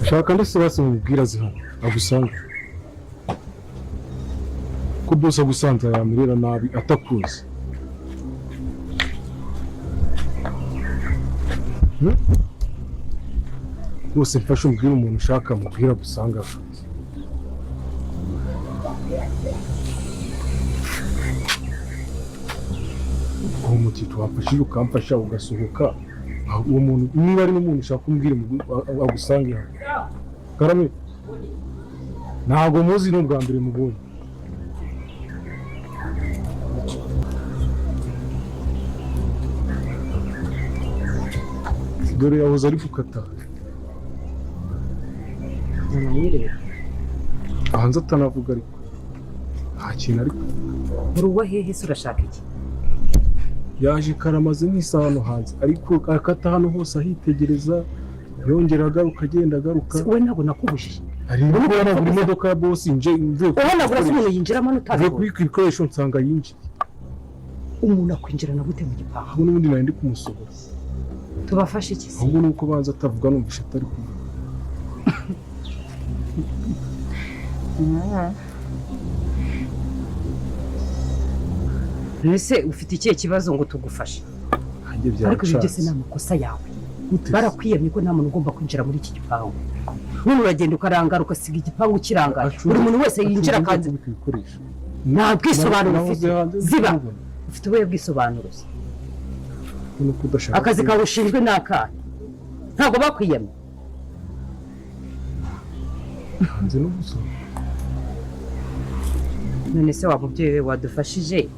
shaka ndetse basimubwira zihano agusanga ko byose agusanze yamirira nabi atakuzi. Bose mfashe umubwira umuntu ushaka mubwira gusanga. Umuti twafashije ukamfasha ugasohoka uwo muntu niba ari n'umuntu ushaka kumbwira agusanga hano. Karame ntabwo muzi no bwa mbere mubonye. Dore yahoze ari gukata hanze atanavuga ariko nta kintu ariko uruwa hehe se urashaka iki? yaje karamaze nk'isaha hano hanze ariko akata hano hose ahitegereza yongera agaruka agenda agaruka. We ntabwo nakubujije hari buri modoka ya boss nje mvuye ubona burasa umuntu yinjiramo n'utazi kuri ibikoresho nsanga yinjiye. Umuntu akwinjirana gute mu gipangu? Ahubwo n'ubundi nari ndi kumusohora. Tubafashe iki se? Ahubwo nuko banza atavuga numvisha atari kuvuga. Nese ufite ikihe kibazo ngo tugufashe? Ariko ibyo byose ni amakosa yawe. Barakwiyemye ko nta muntu ugomba kwinjira muri iki gipangu. None uragenda ukarangara ugasiga igipangu kirangaye. Buri muntu wese yinjira kandi nta bwisobanuro ufite. Ziba ufite ubuhe bwisobanuro se? Akazi kawe ushinzwe ni akahe? Ntabwo bakwiyemye. Hanze no gusa. None se wa mubyeyi we wadufashije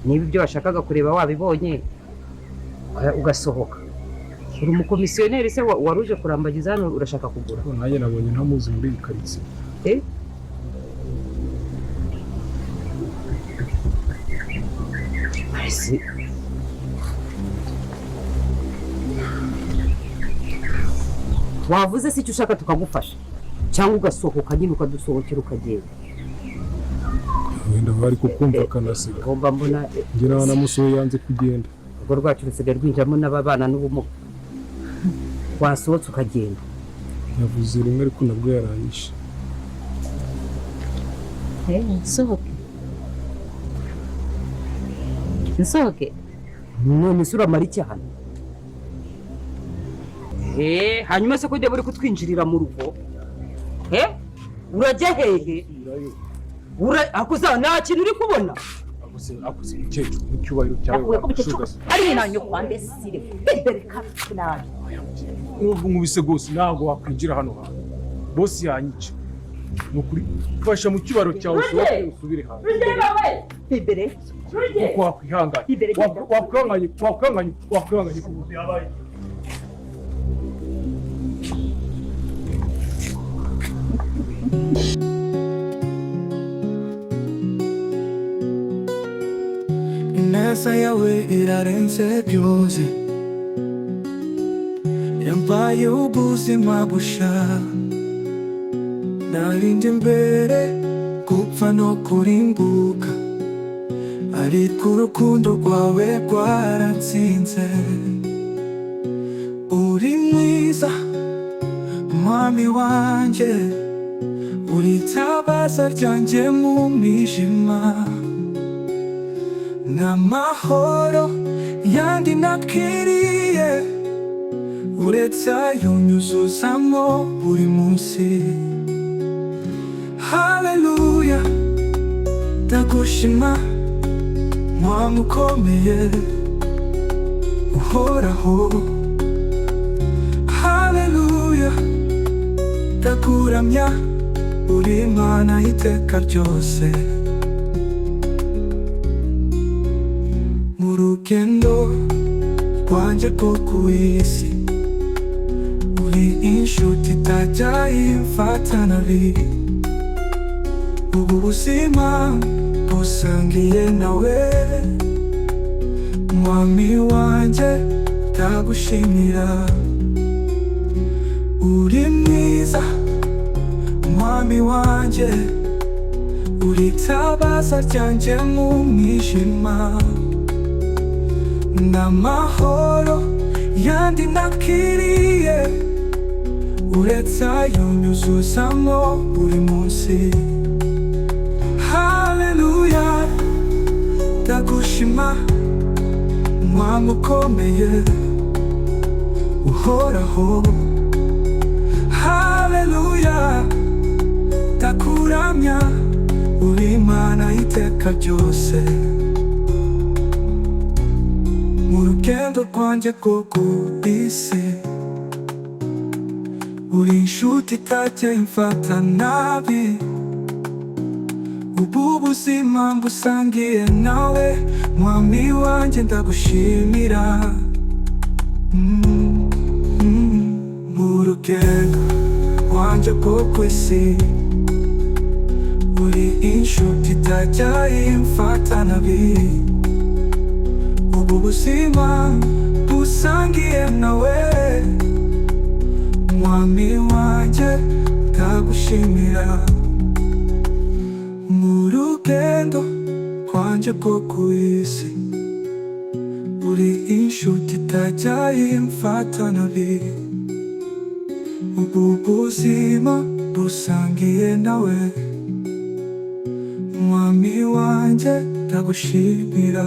niba ibyo washakaga kureba wabibonye ugasohoka. Uri umukomisiyoneri se waruje kurambagiza hano urashaka kugura? Nanjye nabonye ntamuzi muri iyi karitsiye. Ese wavuze se icyo ushaka tukagufasha cyangwa ugasohoka nyine ukadusohokera ukagenda? Wenda bari kukumva kanasiga. Ngomba mbona ngira namusohoye yanze kugenda. Urwo rwacu rusigaye rwinjiramo n'ababana n'ubumuga. Wasohotse ukagenda. Yavuze rimwe ariko nabwo yaranyishe. Sohoke. Nsohoke. None sura mariki hano. Hanyuma se ko ujya buri kutwinjirira mu rugo? Urajya hehe? Akuza nta kintu uri kubona? Akuze mukecuru mu cyubahiro cyawe. Ari nanyo kwande sire. Bereka nabi. Ubu nkubise gose ntago wakwinjira hano hantu. Boss yanyica. Nukuri fasha mu cyubahiro cyawe usubire hanze. Bibere. Uko wakwihangana. Wakwihanganye kubuze yabaye. Ineza yawe irarenze byose, yampaye ubuzima busha. Narindi imbere gupfa no kurimbuka, ariko urukundo rwawe rwaratsinze. Uri mwiza mwami wanjye, uri itabaza ryanjye mu mwijima. N'amahoro yandi nakiriye, uretse ayo nyuzuzamo buri munsi. Haleluya, ndagushima mwami ukomeye uhoraho. Haleluya, ndakuramya uri Imana iteka ryose. Mu rugendo rwanjye rwo ku isi, uri inshuti itajya imfata nabi. Ubu buzima busangiye nawe, mwami wanjye ndagushimira. Uri mwiza mwami wanjye, uri itabaza ryanjye mu mwijima. N'amahoro yandi nakiriye, uretse ayo nyuzuzamo buri munsi. Haleluya, ndagushima mwami ukomeye uhoraho. Haleluya, ndakuramya uri Imana iteka ryose. Mu rugendo rwanjye rwo ku isi uri inshuti itajya imfata nabi. Ubu buzima mbusangiye nawe mwami wanjye ndagushimira. Mu rugendo rwanjye rwo ku isi uri inshuti itajya imfata nabi. Ubu buzima busangiye nawe mwami wanjye ndagushimira. Mu rugendo rwanjye rwo ku isi uri inshuti itajya imfata nabi. Ubu buzima busangiye nawe mwami wanjye ndagushimira.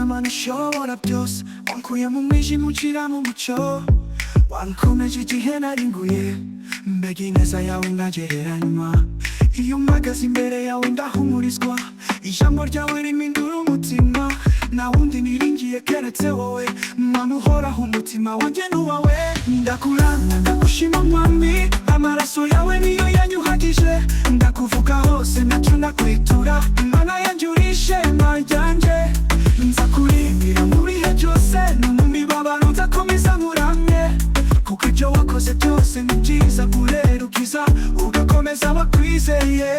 Mana ishobora byose, wankuye mu mwijima unshyira mu mucyo, wankomeje igihe narimbuye, mbega ineza yawe ntagereranywa. Iyo mpagaze imbere yawe ndahumurizwa, ijambo ryawe rimpindura umutima. Nta wundi niringiye keretse wowe, mwami uhoraho umutima wanjye n'uwawe. Ndakuramya ndagushima mwami, amaraso yawe niyo yanyuhagije. Ndakuvuga hose ntacyo nakwitura, Mana yanjye uri ishema ryanjye. Nza kurimbira mu bihe byose, no mu mibabaro nzakomeza nkuramye. Kuko ibyo wakoze byose ni byiza, kurera ukiza ugakomeza abakwizeye.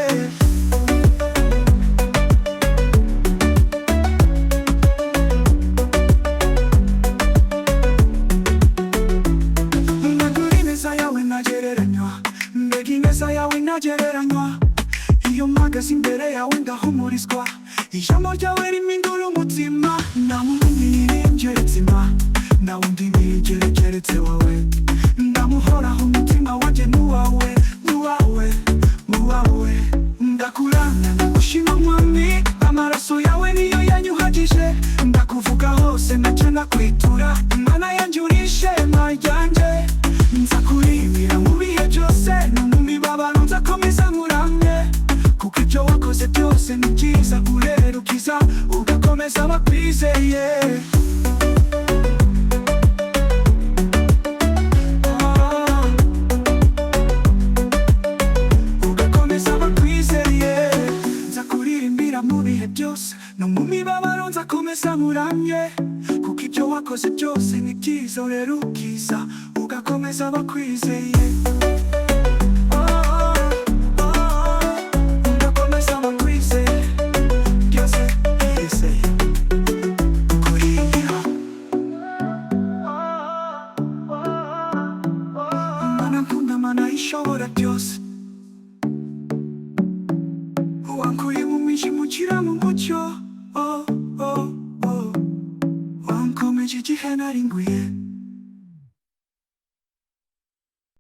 Mbega ineza yawe ntagereranywa, mbega ineza yawe ntagereranywa. Iyo mpagaze imbere yawe ndahumurizwa, ijambo ryawe rimpindura umutima. Nta wundi niringiye nzima, nta wundi niringiye keretse wowe. Ndamuhoraho umutima wanjye n'uwawe, n'uwawe, n'uwawe. Ndakuramya ndagushima mwami, amaraso yawe niyo yanyuhagije. Ndakuvuga hose ntacyo nakwitura, Mana yanjye uri ishema ryanjye. Nza kurimbira mu bihe byose, no mu mibabaro nzakomeza nkuramye. Kuko ibyo wakoze byose ni byiza, kurera ukiza ugakomeza abakwizeye. Ugakomeza abakwizeye. Nza kuririmbira mu bihe byose, no mu mibabaro nzakomeza nkuramye. Kuko ibyo wakoze byose ni byiza, urera ukiza ugakomeza abakwizeye. Mana nkunda, Mana ishobora byose,